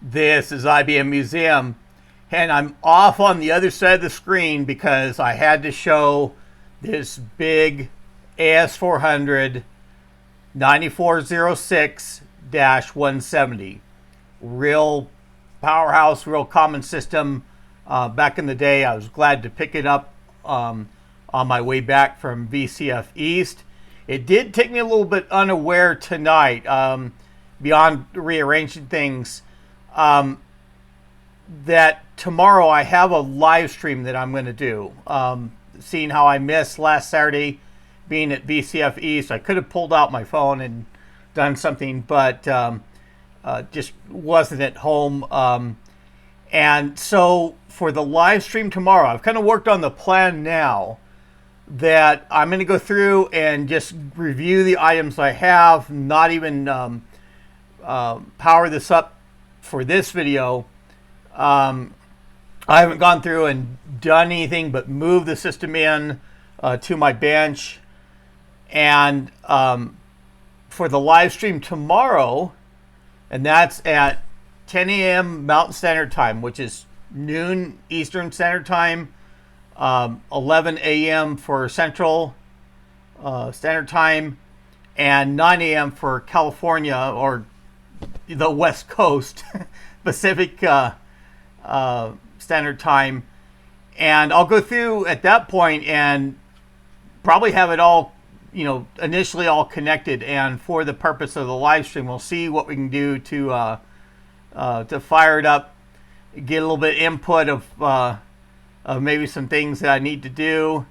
This is IBM Museum, and I'm off on the other side of the screen because I had to show this big AS400 9406-170. Real powerhouse, real common system. Back in the day, I was glad to pick it up on my way back from VCF East. It did take me a little bit unaware tonight, beyond rearranging things, that tomorrow I have a live stream that I'm going to do. Seeing how I missed last Saturday being at VCF East, I could have pulled out my phone and done something, but just wasn't at home. And so for the live stream tomorrow, I've kind of worked on the plan now that I'm going to go through and just review the items I have, not even power this up for this video. I haven't gone through and done anything but move the system in to my bench. And for the live stream tomorrow, and that's at 10 a.m. Mountain Standard Time, which is noon Eastern Standard Time, 11 a.m. for Central Standard Time, and 9 a.m. for California or the West Coast Pacific Standard Time. And I'll go through at that point and probably have it all, initially all connected. And for the purpose of the live stream, we'll see what we can do to fire it up, get a little bit input of maybe some things that I need to do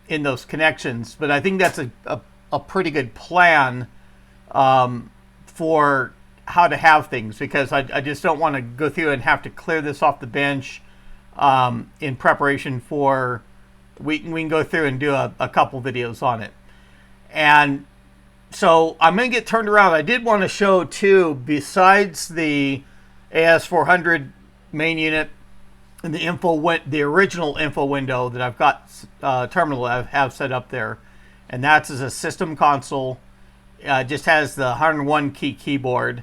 in those connections. But I think that's a pretty good plan for how to have things, because I just don't want to go through and have to clear this off the bench in preparation for we can go through and do a couple videos on it. And so I'm going to get turned around. I did want to show too, besides the AS400 main unit and the original info window that I've got terminal I have set up there, and that's as a system console. Just has the 101 key keyboard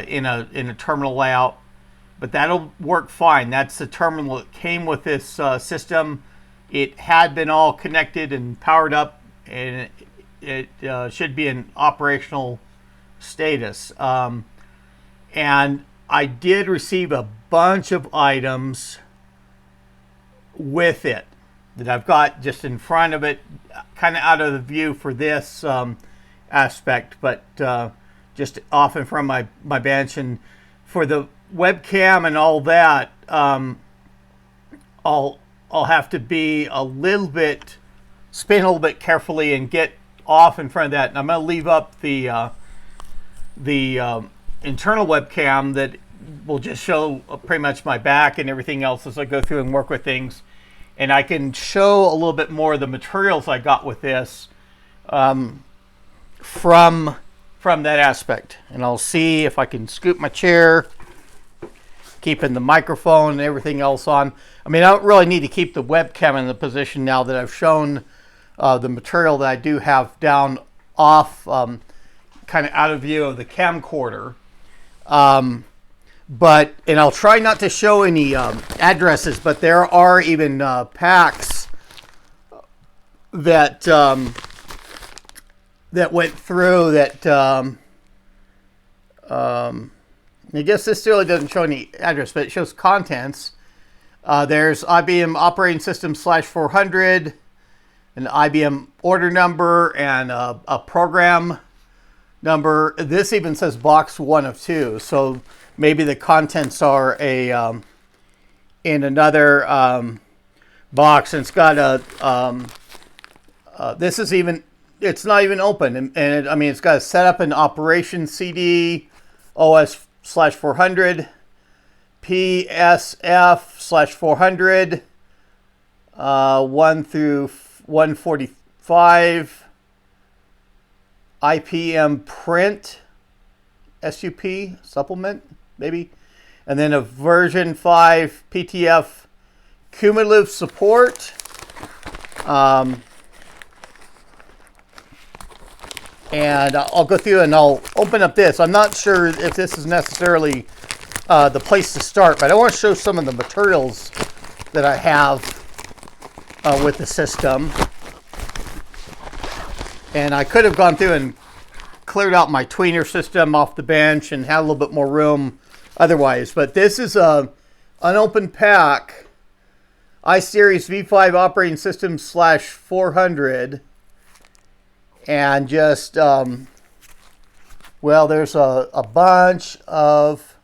in a terminal layout, but that'll work fine. That's the terminal that came with this system. It had been all connected and powered up, and it should be in operational status. And I did receive a bunch of items with it that I've got just in front of it, kind of out of the view for this aspect, but just off in front of my bench. And for the webcam and all that, I'll have to be spin a little bit carefully and get off in front of that. And I'm going to leave up the internal webcam that will just show pretty much my back and everything else as I go through and work with things. And I can show a little bit more of the materials I got with this from that aspect. And I'll see if I can scoop my chair, keeping the microphone and everything else on. I mean, I don't really need to keep the webcam in the position now that I've shown the material that I do have down off, kind of out of view of the camcorder. And I'll try not to show any addresses, but there are even packs that that went through that. I guess this really doesn't show any address, but it shows contents. There's IBM operating system /400, an IBM order number, and a program number. This even says box 1 of 2, so maybe the contents are in another box. And it's got this is even, it's not even open, and I mean, it's got a setup and operation CD, OS /400, PSF/400, 1 through 145, IPM print, SUP, supplement, maybe, and then a version 5 PTF cumulative support, And I'll go through and I'll open up this. I'm not sure if this is necessarily the place to start, but I want to show some of the materials that I have with the system. And I could have gone through and cleared out my tweener system off the bench and had a little bit more room otherwise. But this is a unopened pack, iSeries V5 operating system /400. And just, well, there's a bunch of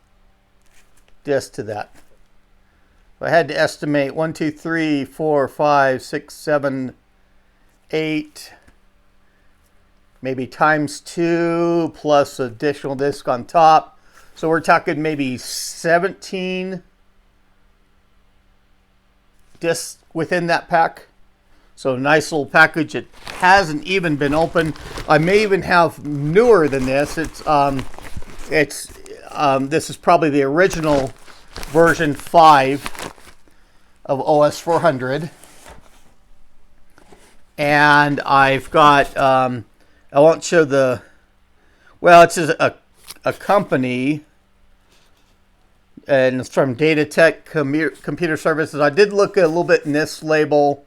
discs to that. If I had to estimate 1, 2, 3, 4, 5, 6, 7, 8, maybe times 2 plus additional disc on top. So we're talking maybe 17 discs within that pack. So nice little package. It hasn't even been opened. I may even have newer than this. This is probably the original version 5 of OS 400. And I've got, I won't show the, well, it's just a company, and it's from Datatech Computer Services. I did look a little bit in this label.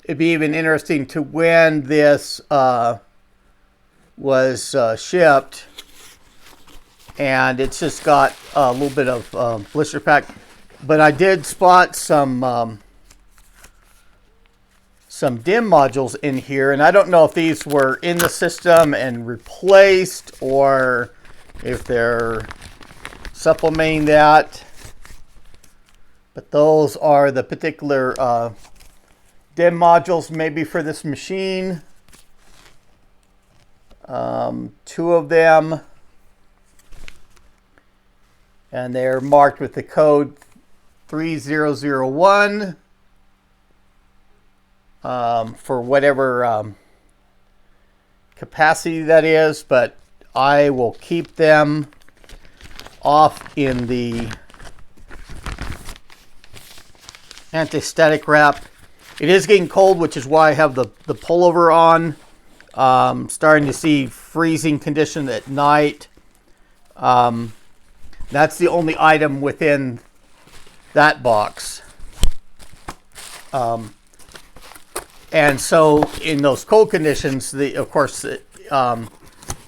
It'd be even interesting to when this was shipped, and it's just got a little bit of blister pack. But I did spot some DIMM modules in here, and I don't know if these were in the system and replaced or if they're supplementing that. But those are the particular DIMM modules maybe for this machine. 2 of them. And they're marked with the code 3001 for whatever capacity that is. But I will keep them off in the anti-static wrap. It is getting cold, which is why I have the pullover on. Starting to see freezing condition at night. That's the only item within that box. And so in those cold conditions, of course,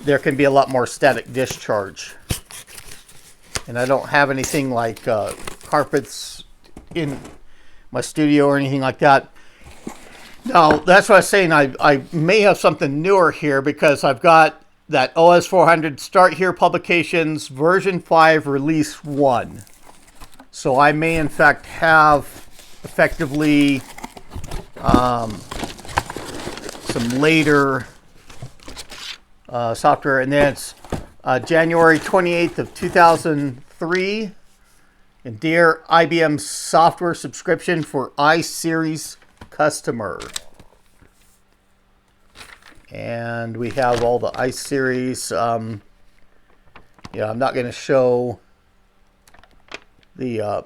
there can be a lot more static discharge. And I don't have anything like carpets in my studio or anything like that. No, that's what I was saying. I may have something newer here because I've got that OS 400 Start Here Publications version 5 release 1. So I may in fact have effectively some later software, and then it's January 28th of 2003. And dear IBM software subscription for iSeries customer. And we have all the iSeries. I'm not going to show the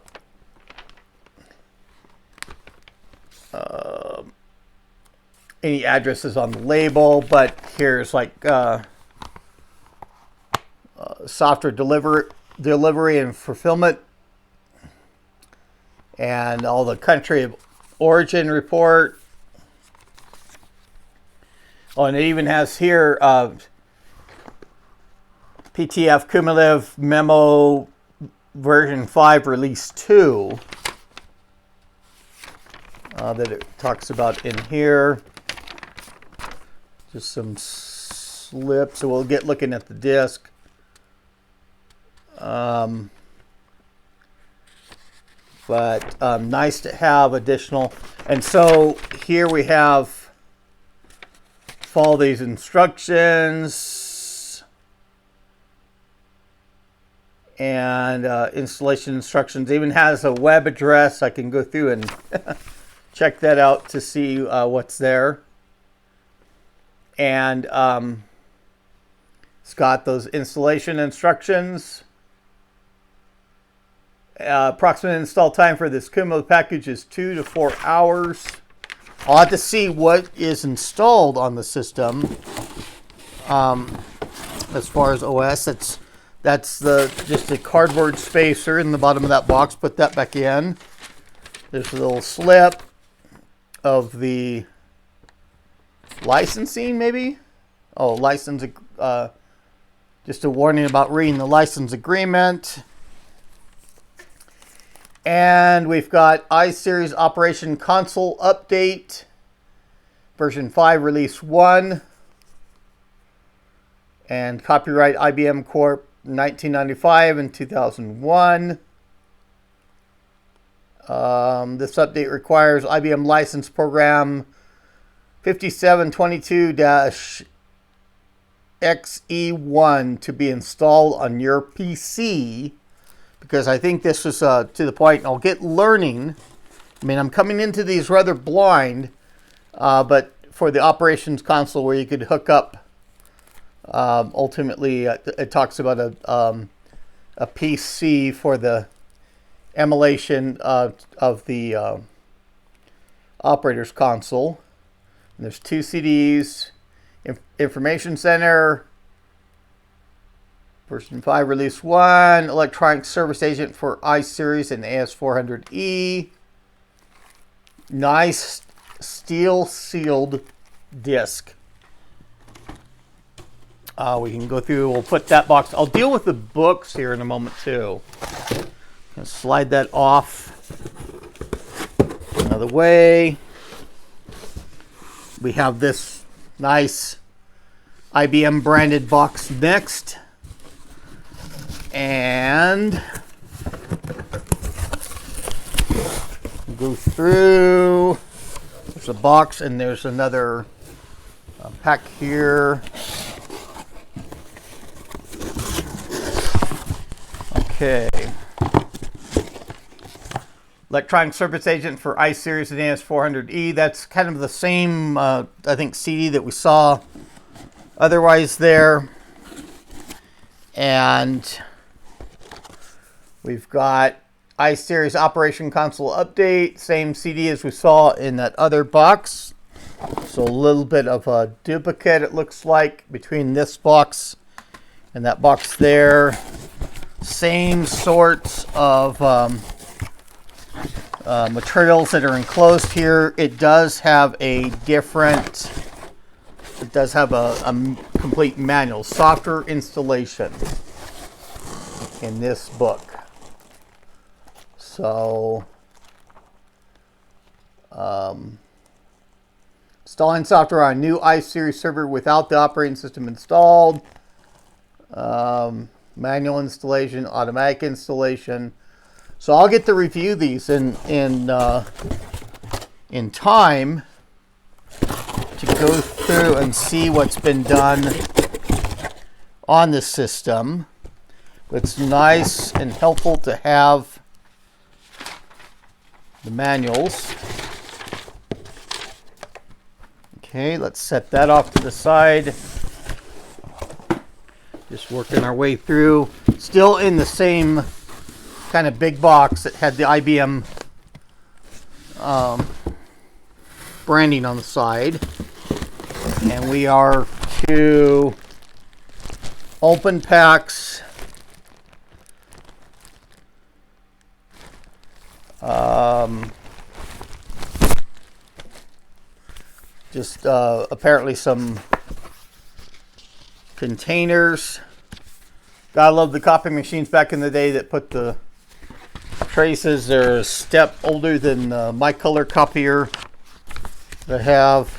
any addresses on the label, but here's like software delivery and fulfillment, and all the country of origin report. Oh, and it even has here PTF cumulative memo version 5 release 2 that it talks about in here. Just some slips, so we'll get looking at the disk. But nice to have additional. And so here we have, follow these instructions and installation instructions. It even has a web address. I can go through and check that out to see what's there. And it's got those installation instructions. Approximate install time for this cumulative package is 2 to 4 hours. I'll have to see what is installed on the system. As far as OS, that's just a cardboard spacer in the bottom of that box. Put that back in. There's a little slip of the licensing, maybe. Oh, license. Just a warning about reading the license agreement. And we've got iSeries Operation Console Update, version 5, release 1. And copyright IBM Corp. 1995 and 2001. This update requires IBM license program 5722-XE1 to be installed on your PC, because I think this is to the point. I'll get learning. I mean, I'm coming into these rather blind, but for the operations console where you could hook up, ultimately it talks about a PC for the emulation of the operator's console. And there's 2 CDs, Information Center, version 5, release 1, electronic service agent for iSeries and AS400E. Nice steel sealed disc. We can go through, we'll put that box. I'll deal with the books here in a moment too. Gonna slide that off another way. We have this nice IBM branded box next. And go through. There's a box and there's another pack here. Okay. Electronic Service Agent for iSeries and AS400E. That's kind of the same, I think, CD that we saw otherwise there. And we've got iSeries Operation Console Update. Same CD as we saw in that other box. So a little bit of a duplicate, it looks like, between this box and that box there. Same sorts of materials that are enclosed here. It does have a different, it does have a complete manual, software installation in this book. So, installing software on a new iSeries server without the operating system installed. Manual installation, automatic installation. So I'll get to review these in time to go through and see what's been done on the system. It's nice and helpful to have the manuals. Okay, let's set that off to the side. Just working our way through. Still in the same kind of big box that had the IBM branding on the side. And we are to open packs. Just apparently some containers. Gotta love the copy machines back in the day that put the traces. They're a step older than my color copier that have.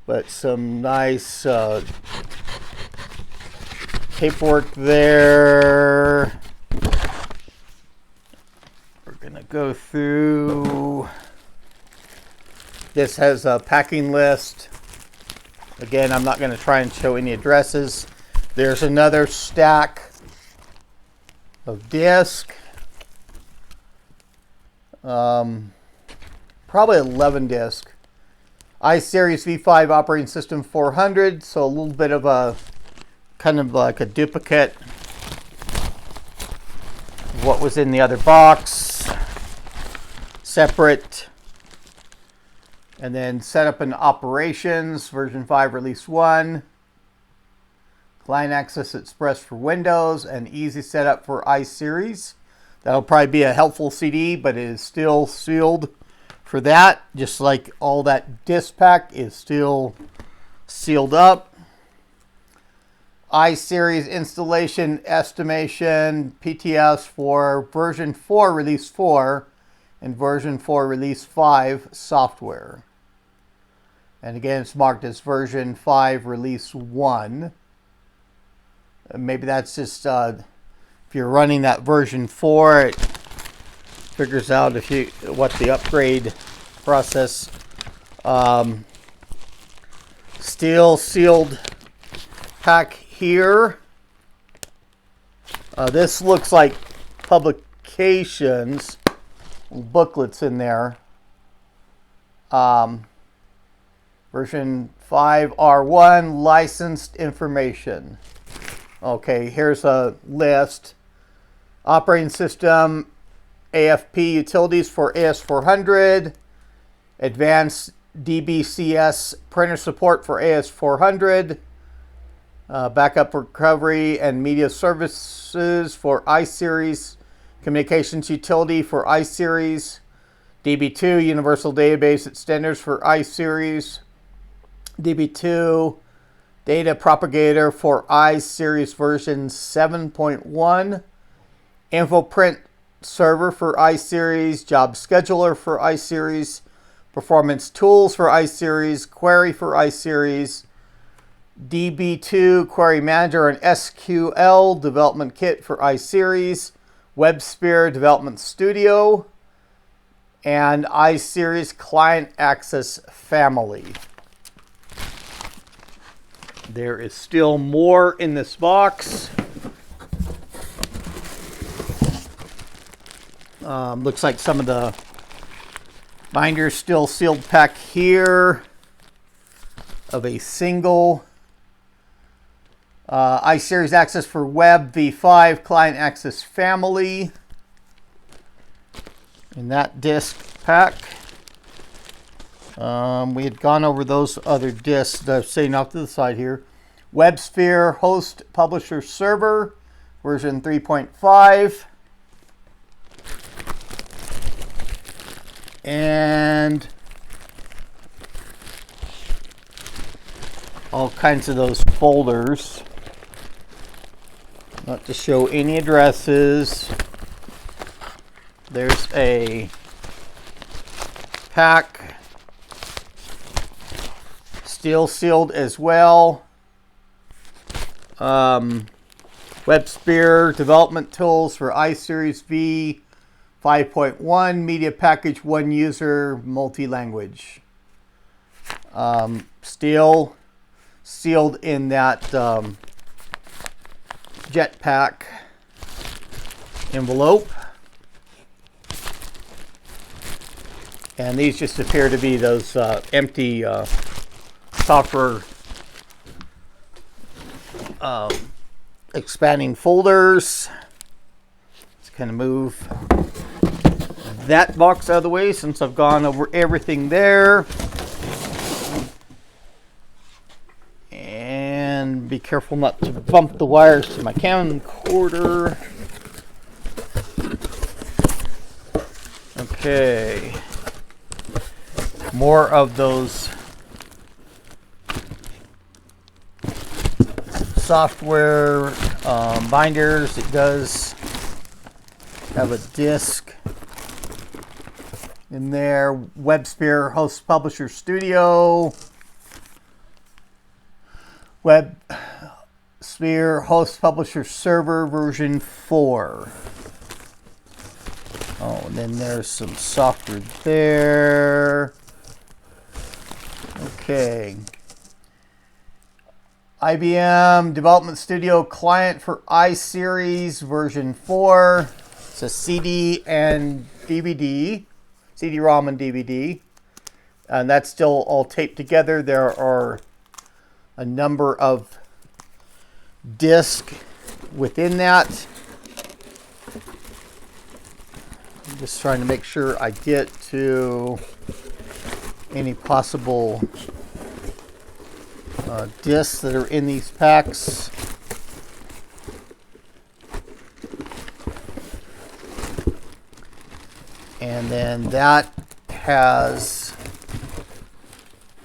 But some nice paperwork there. We're gonna go through. This has a packing list. Again, I'm not going to try and show any addresses. There's another stack of disc. Probably 11 disc. iSeries V5 operating system 400. So a little bit of a kind of like a duplicate of what was in the other box. separate. And then setup and operations, version 5, release 1. Client Access Express for Windows, and easy setup for iSeries. That'll probably be a helpful CD, but it is still sealed for that. Just like all that disk pack is still sealed up. iSeries installation estimation, PTS for version 4, release 4, and version 4, release 5 software. And again, it's marked as version 5, release 1. Maybe that's just if you're running that version 4, it figures out what the upgrade process. Still sealed pack here. This looks like publications, booklets in there. Version 5R1 licensed information. Okay, here's a list. Operating system, AFP utilities for AS400, advanced DBCS printer support for AS400, backup recovery and media services for iSeries, communications utility for iSeries, DB2 universal database extenders for iSeries, DB2 data propagator for iSeries version 7.1, InfoPrint server for iSeries, job scheduler for iSeries, performance tools for iSeries, query for iSeries, DB2 query manager and SQL development kit for iSeries, Websphere development studio, and iSeries client access family. There is still more in this box. Looks like some of the binders still sealed pack here of a single iSeries access for web v5 client access family in that disk pack. We had gone over those other disks that I'm saying off to the side here. Websphere host publisher server version 3.5. And all kinds of those folders. Not to show any addresses. There's a pack. Still sealed as well. Websphere development tools for iSeries V 5.1 media package, one user, multi-language. Still sealed in that Jetpack envelope. And these just appear to be those empty software expanding folders. Let's kind of move that box out of the way since I've gone over everything there. And be careful not to bump the wires to my camcorder. Okay. More of those software binders. It does have a disk in there. Websphere host publisher studio. Websphere host publisher server version 4. Oh, and then there's some software there. Okay. IBM Development Studio client for iSeries version 4. It's a CD and DVD. CD-ROM and DVD. And that's still all taped together. There are a number of discs within that. I'm just trying to make sure I get to any possible discs that are in these packs. And then that has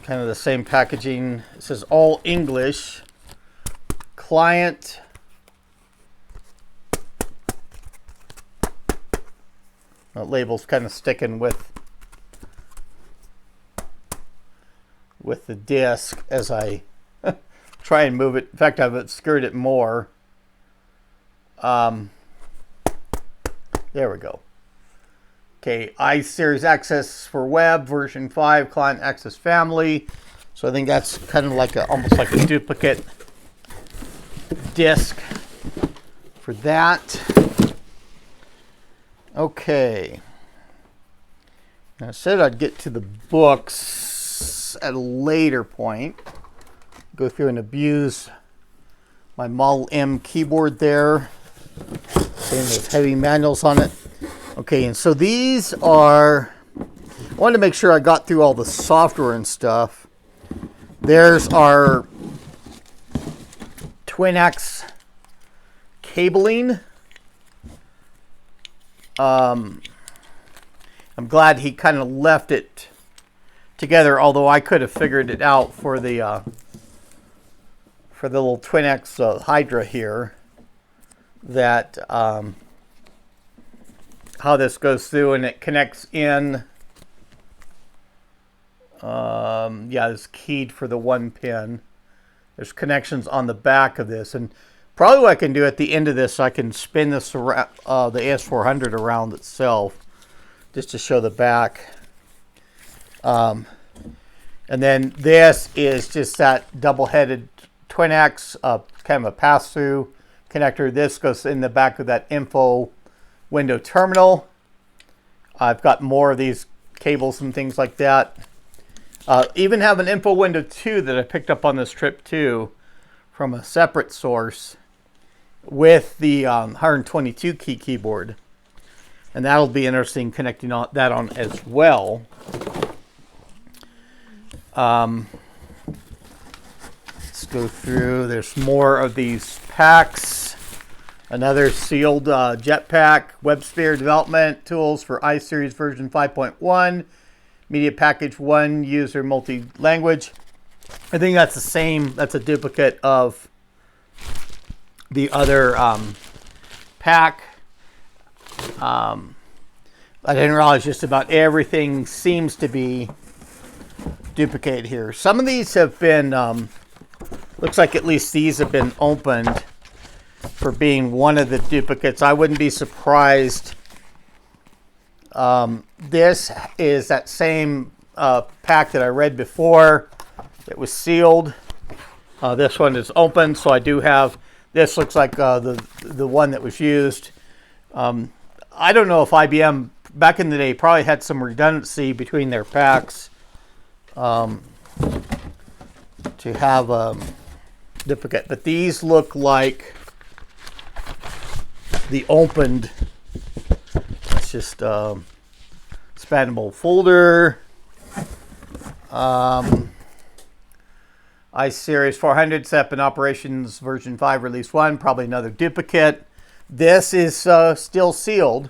kind of the same packaging. It says all English, client, the label's kind of sticking with the disc as I try and move it. In fact, I've obscured it more. There we go. Okay, iSeries Access for Web, version 5, Client Access Family. So I think that's kind of like almost like a duplicate disk for that. Okay. Now I said I'd get to the books at a later point. Go through and abuse my Model M keyboard there. Saying there's heavy manuals on it. Okay, and so these are, I wanted to make sure I got through all the software and stuff. There's our Twin-X cabling. I'm glad he kind of left it together, although I could have figured it out for the little Twin-X Hydra here, that how this goes through and it connects in. Yeah, it's keyed for the 1 pin. There's connections on the back of this, and probably what I can do at the end of this, I can spin this around, the AS400 around itself, just to show the back. And then this is just that double-headed Twin-X, kind of a pass-through connector. This goes in the back of that info window terminal. I've got more of these cables and things like that. Even have an info window 2 that I picked up on this trip too, from a separate source, with the 122 key keyboard, and that'll be interesting connecting that on as well. Let's go through. There's more of these packs. Another sealed Jetpack, Websphere development tools for iSeries version 5.1, Media Package 1, user multi-language. I think that's the same. That's a duplicate of the other pack. I didn't realize just about everything seems to be duplicated here. Some of these have been, looks like at least these have been opened for being one of the duplicates. I wouldn't be surprised. This is that same pack that I read before. It was sealed. This one is open, so I do have, this looks like the one that was used. I don't know if IBM back in the day probably had some redundancy between their packs to have a duplicate, but these look like the opened. It's just expandable folder. iSeries 400 SEP in operations version 5 release 1, probably another duplicate. This is still sealed.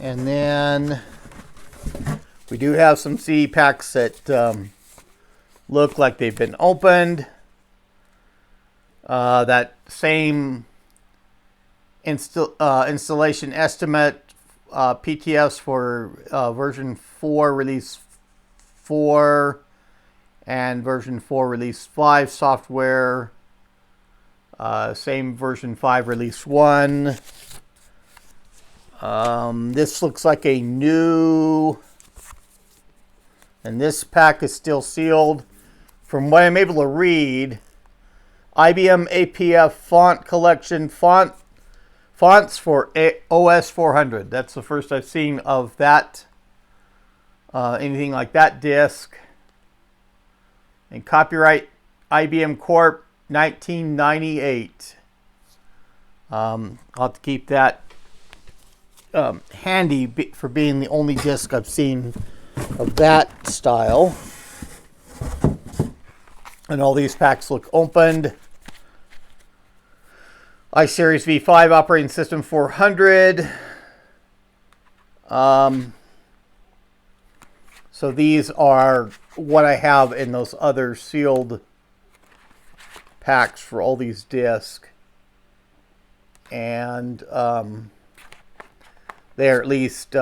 And then we do have some C packs that look like they've been opened. That same installation estimate, PTS for version 4 release 4 and version 4 release 5 software. Same version 5 release 1. This looks like a new, and this pack is still sealed. From what I'm able to read, IBM APF font collection fonts for OS 400. That's the first I've seen of that. Anything like that disc. And copyright IBM Corp 1998. I'll have to keep that handy for being the only disc I've seen of that style. And all these packs look opened. iSeries V5 operating system 400. So these are what I have in those other sealed packs for all these discs. And they're at least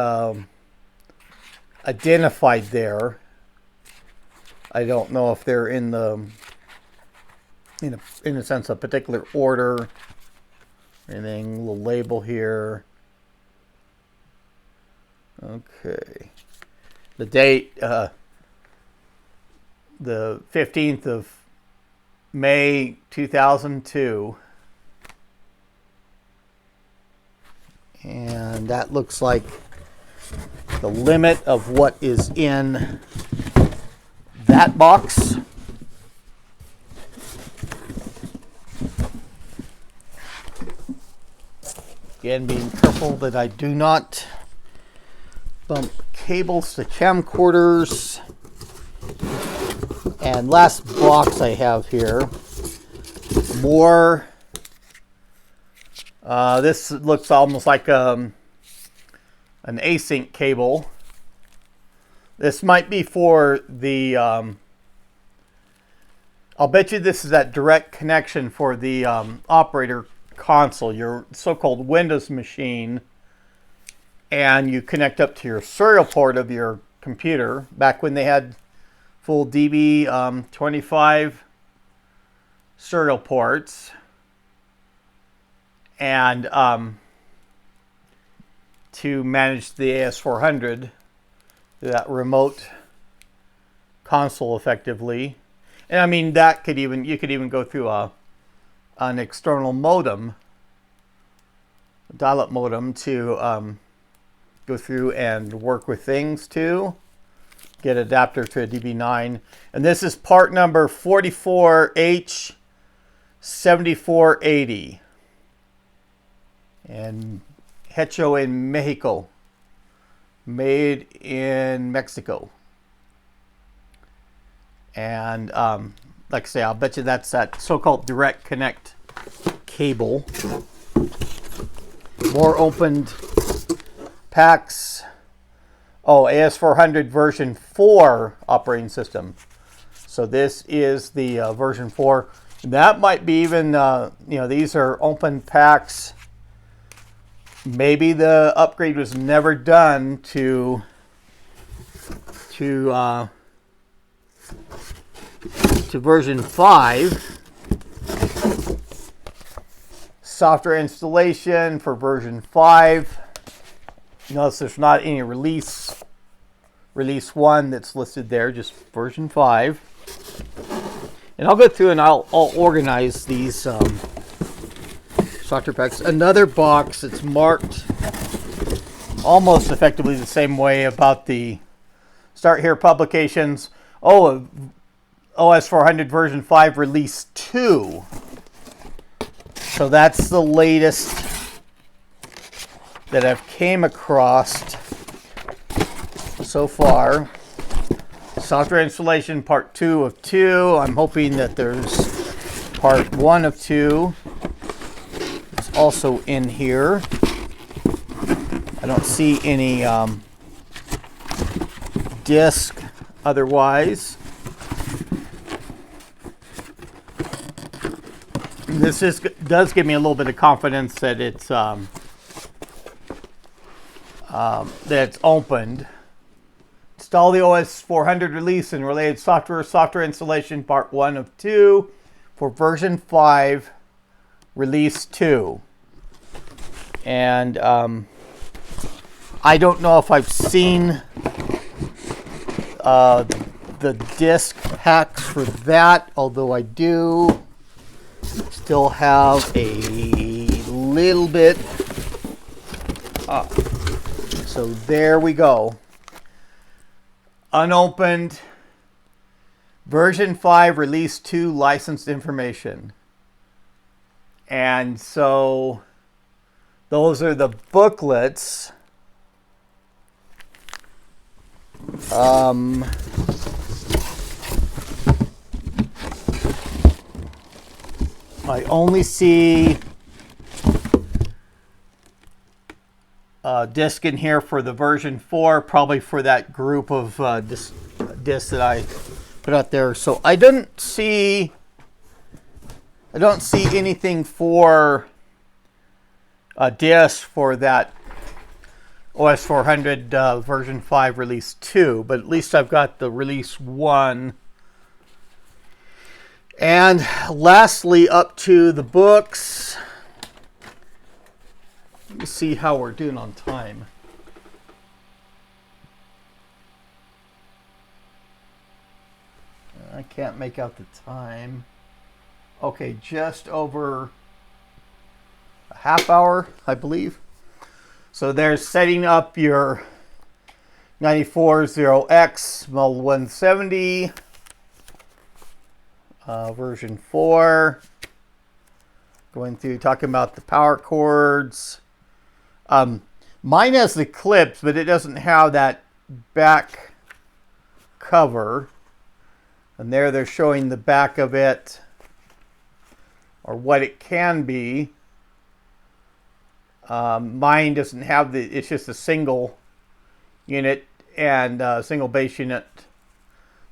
identified there. I don't know if they're in the in a sense a particular order. Anything, little label here. Okay. The date, the 15th of May 2002. And that looks like the limit of what is in that box. Again, being careful that I do not bump cables to camcorders. And last box I have here, more. This looks almost like an async cable. This might be for the, I'll bet you this is that direct connection for the operator console, your so-called Windows machine, and you connect up to your serial port of your computer back when they had full DB25 serial ports, and to manage the AS400, that remote console effectively. And I mean, that could even, you could even go through an external modem, a dial-up modem, to go through and work with things too. Get adapter to a DB9. And this is part number 44H7480. And hecho in Mexico. Made in Mexico. And like I say, I'll bet you that's that so-called direct connect cable. More opened packs. Oh, AS400 version 4 operating system. So this is the version 4. That might be even, you know, these are open packs. Maybe the upgrade was never done to version 5. Software installation for version 5. Notice there's not any release 1 that's listed there, just version 5. And I'll go through and I'll organize these software packs. Another box that's marked almost effectively the same way about the Start Here publications. Oh, OS400 version 5 release 2. So that's the latest that I've came across so far. Software installation part 2 of 2. I'm hoping that there's part 1 of 2. It's also in here. I don't see any disk otherwise. This does give me a little bit of confidence that it's opened. Install the OS400 release and related software installation part 1 of 2 for version 5 release 2. And I don't know if I've seen the disk packs for that, although I do still have a little bit. So there we go. Unopened version 5 release 2 licensed information. And so those are the booklets I only see a disk in here for the version 4, probably for that group of disks that I put out there. So I don't see anything for a disk for that OS 400 version 5 release 2, but at least I've got the release 1. And lastly, up to the books. Let me see how we're doing on time. I can't make out the time. Okay, just over a half hour, I believe. So there's setting up your 940X Model 170 version 4. Going through talking about the power cords. Mine has the clips, but it doesn't have that back cover. And there they're showing the back of it, or what it can be. Mine doesn't have it's just a single unit, and single base unit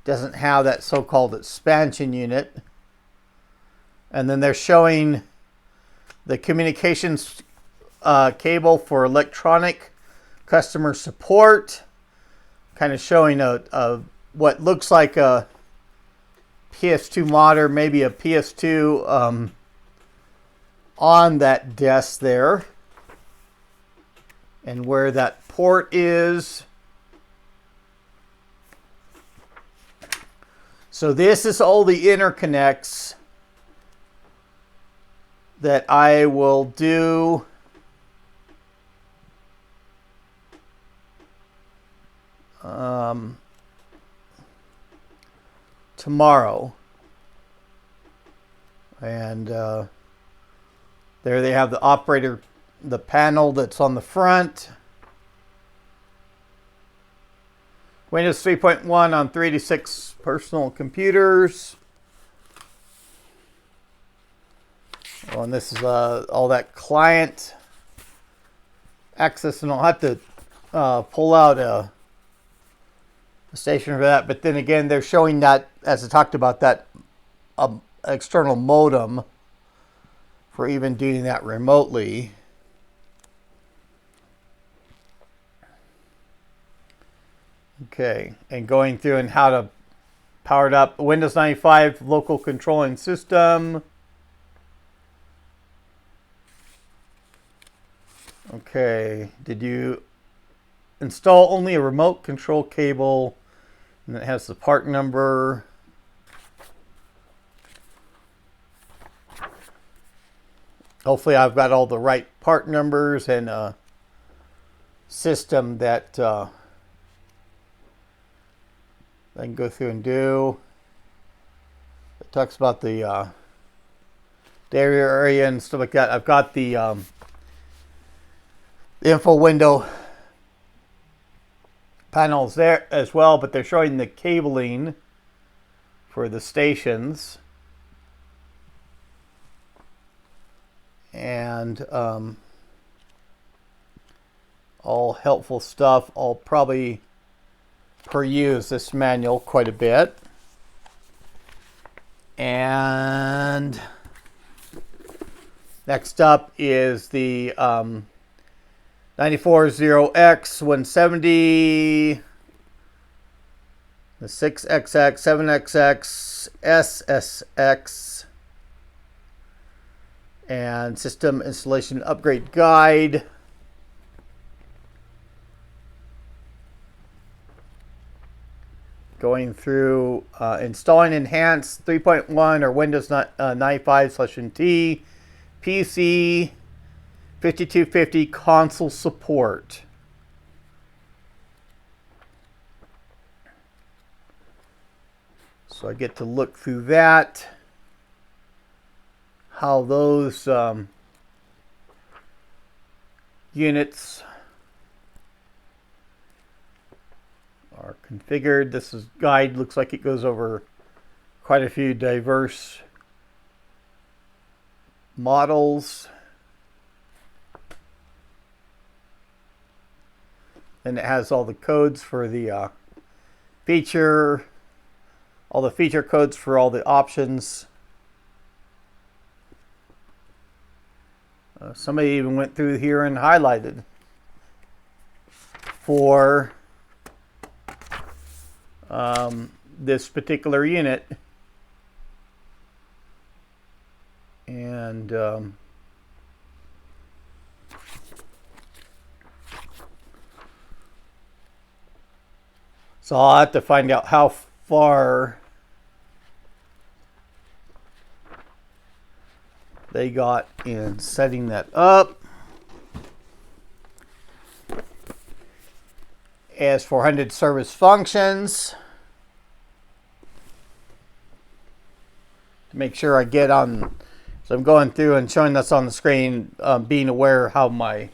doesn't have that so-called expansion unit. And then they're showing the communications cable for electronic customer support, kind of showing a what looks like a PS2 mod, or maybe a PS2 on that desk there, and where that port is. So this is all the interconnects that I will do tomorrow. And there they have the operator, the panel that's on the front. Windows 3.1 on 386 personal computers. Oh, and this is all that client access, and I'll have to pull out a station for that. But then again, they're showing that, as I talked about, that external modem for even doing that remotely. Okay, and going through and how to power it up. Windows 95 local controlling system. Okay, did you install only a remote control cable? And it has the part number. Hopefully I've got all the right part numbers and a system that I can go through and do. It talks about the data area and stuff like that. I've got the info window panels there as well, but they're showing the cabling for the stations. And all helpful stuff. I'll probably peruse this manual quite a bit. And next up is the 940X 170, the 6XX, 7XX, SSX, and system installation upgrade guide. Going through installing enhanced 3.1 or Windows 95/NT PC 5250 console support. So I get to look through that, how those units are configured. This is guide. Looks like it goes over quite a few diverse models. And it has all the codes for the all the feature codes for all the options. Somebody even went through here and highlighted for this particular unit. And so I'll have to find out how far they got in setting that up. AS400 service functions. To make sure I get on, so I'm going through and showing this on the screen, being aware how my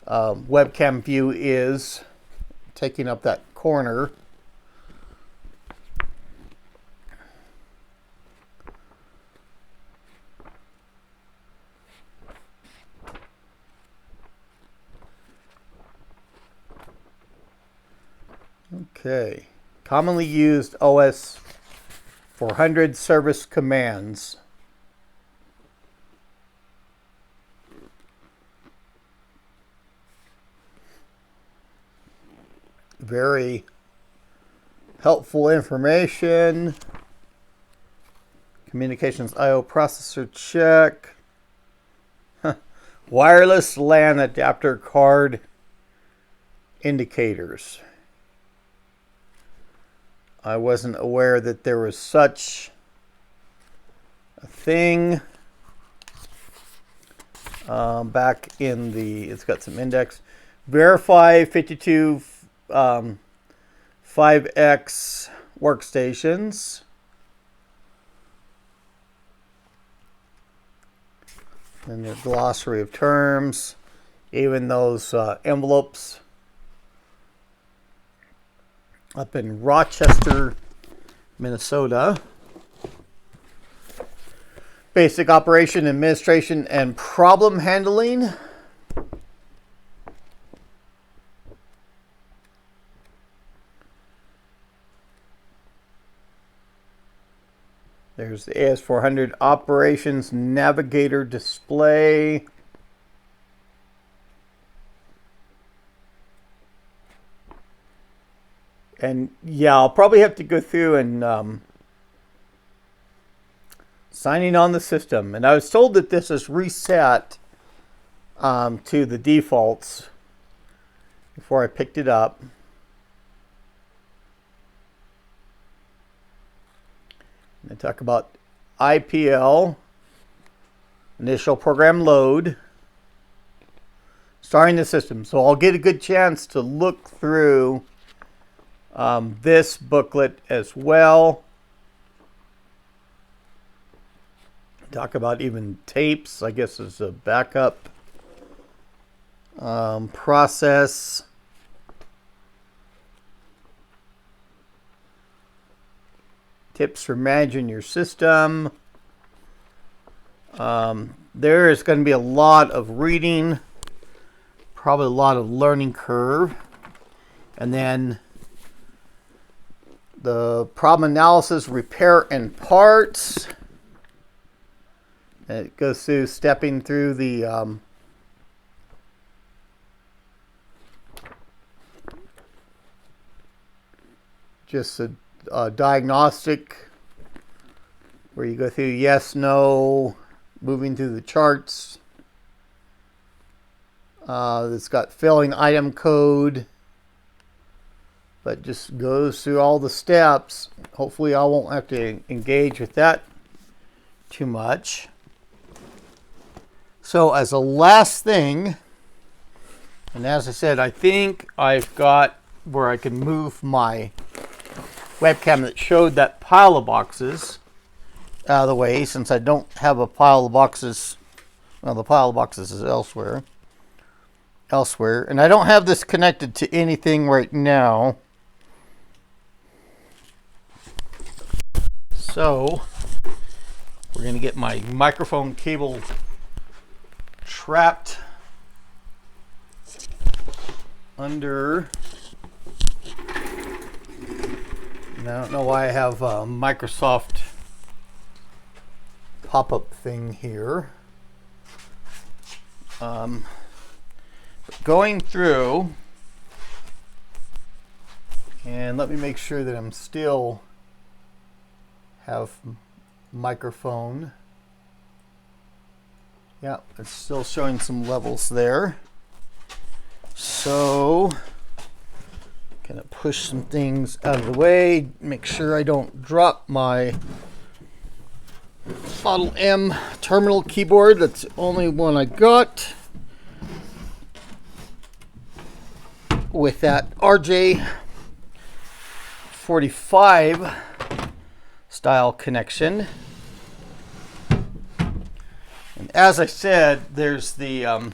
webcam view is taking up that corner. Okay, commonly used OS 400 service commands. Very helpful information. Communications I/O processor check. Wireless LAN adapter card indicators. I wasn't aware that there was such a thing. Back in the, it's got some index. Verify 52 5X workstations. And their glossary of terms. Even those envelopes up in Rochester, Minnesota. Basic operation, administration, and problem handling. There's the AS400 operations navigator display. And yeah, I'll probably have to go through and signing on the system. And I was told that this is reset to the defaults before I picked it up. And I talk about IPL, initial program load, starting the system. So I'll get a good chance to look through this booklet as well. Talk about even tapes, I guess, as a backup process. Tips for managing your system. There is going to be a lot of reading, probably a lot of learning curve. And then the problem analysis, repair and parts. And it goes through stepping through the just a diagnostic where you go through yes, no, moving through the charts. It's got filling item code, but just goes through all the steps. Hopefully I won't have to engage with that too much. So as a last thing, and as I said, I think I've got where I can move my webcam that showed that pile of boxes out of the way, since I don't have a pile of boxes. Well, the pile of boxes is elsewhere. elsewhere. And I don't have this connected to anything right now. So we're going to get my microphone cable trapped under. And I don't know why I have a Microsoft pop-up thing here. Going through, and let me make sure that I'm still have microphone. Yeah, it's still showing some levels there. So, gonna push some things out of the way, make sure I don't drop my Model M terminal keyboard. That's the only one I got with that RJ45 style connection. And as I said, there's the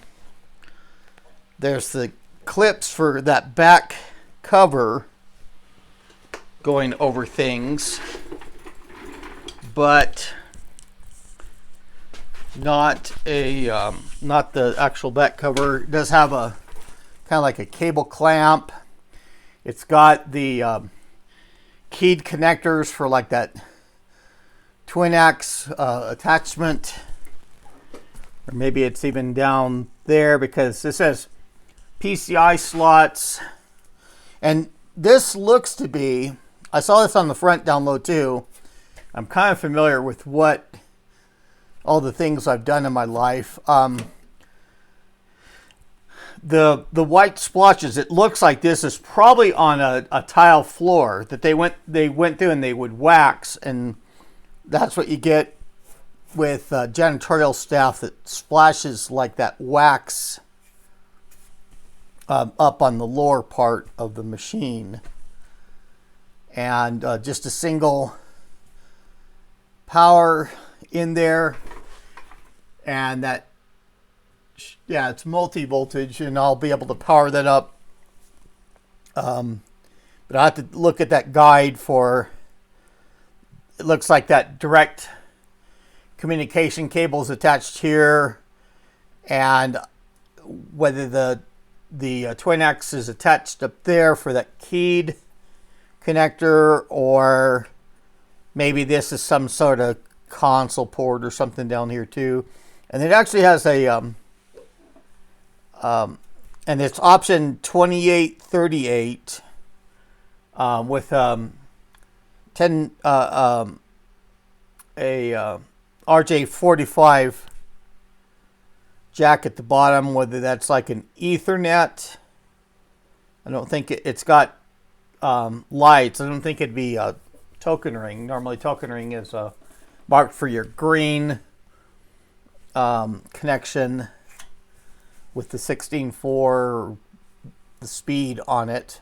clips for that back cover going over things, but not the actual back cover. It does have a kind of like a cable clamp. It's got the keyed connectors for like that twin axe attachment, or maybe it's even down there because this says PCI slots. And this looks to be, I saw this on the front down low too. I'm kind of familiar with what all the things I've done in my life. The white splotches, it looks like this is probably on a tile floor that they went through and they would wax, and that's what you get with janitorial staff that splashes like that wax up on the lower part of the machine. And just a single power in there, and that, yeah, it's multi-voltage, and I'll be able to power that up. But I have to look at that guide for, it looks like that direct communication cable is attached here, and whether the twin X is attached up there for that keyed connector, or maybe this is some sort of console port or something down here too. And it actually has a and it's option 2838 with 10 a RJ45 jack at the bottom, whether that's like an Ethernet. I don't think it's got lights. I don't think it'd be a token ring. Normally token ring is marked for your green connection with the 16.4, the speed on it.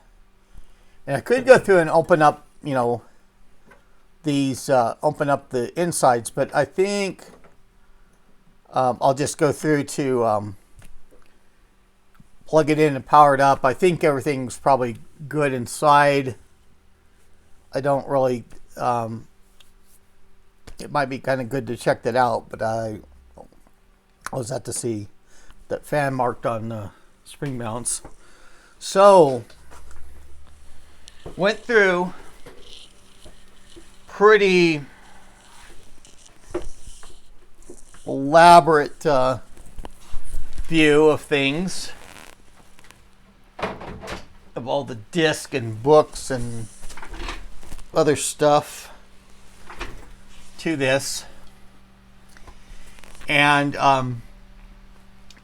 And I could go through and open up, you know, these, open up the insides, but I think I'll just go through to plug it in and power it up. I think everything's probably good inside. I don't really, it might be kind of good to check that out, but I was at to see that fan marked on spring mounts. So, went through pretty elaborate view of things, of all the disc and books and other stuff to this. And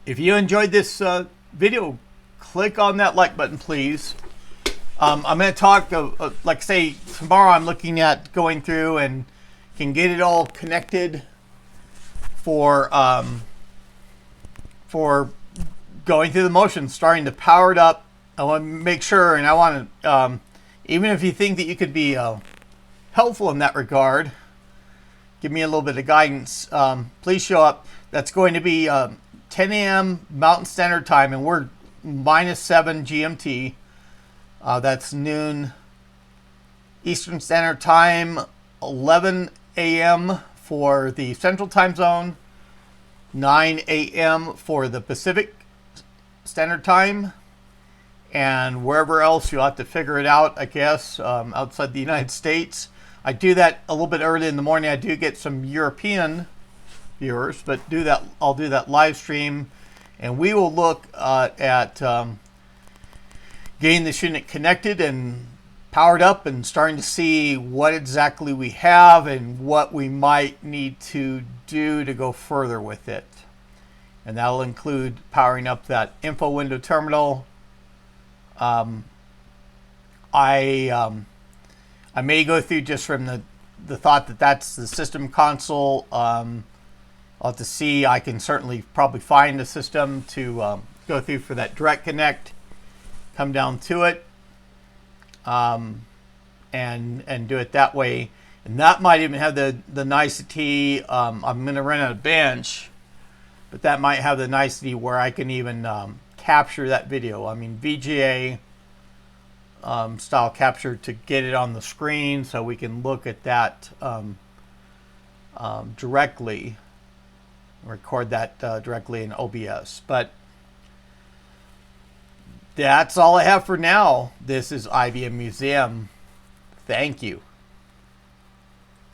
if you enjoyed this video, click on that like button, please. I'm going to talk, like say tomorrow I'm looking at going through and can get it all connected for going through the motion, starting to power it up. I want to make sure, and I want to, even if you think that you could be helpful in that regard, give me a little bit of guidance. Please show up. That's going to be 10 a.m. Mountain Standard Time, and we're -7 GMT. That's noon Eastern Standard Time, 11 a.m. for the Central Time Zone, 9 a.m. for the Pacific Standard Time, and wherever else you'll have to figure it out, I guess, outside the United States. I do that a little bit early in the morning. I do get some European viewers, but I'll do that live stream, and we will look at getting this unit connected and powered up and starting to see what exactly we have and what we might need to do to go further with it. And that'll include powering up that info window terminal. I may go through just from the thought that that's the system console. I'll have to see. I can certainly probably find a system to go through for that direct connect, come down to it, and do it that way. And that might even have the nicety. I'm going to run out of bench, but that might have the nicety where I can even capture that video. I mean, VGA style capture to get it on the screen so we can look at that directly, record that directly in OBS. But that's all I have for now. This is IBM Museum. Thank you.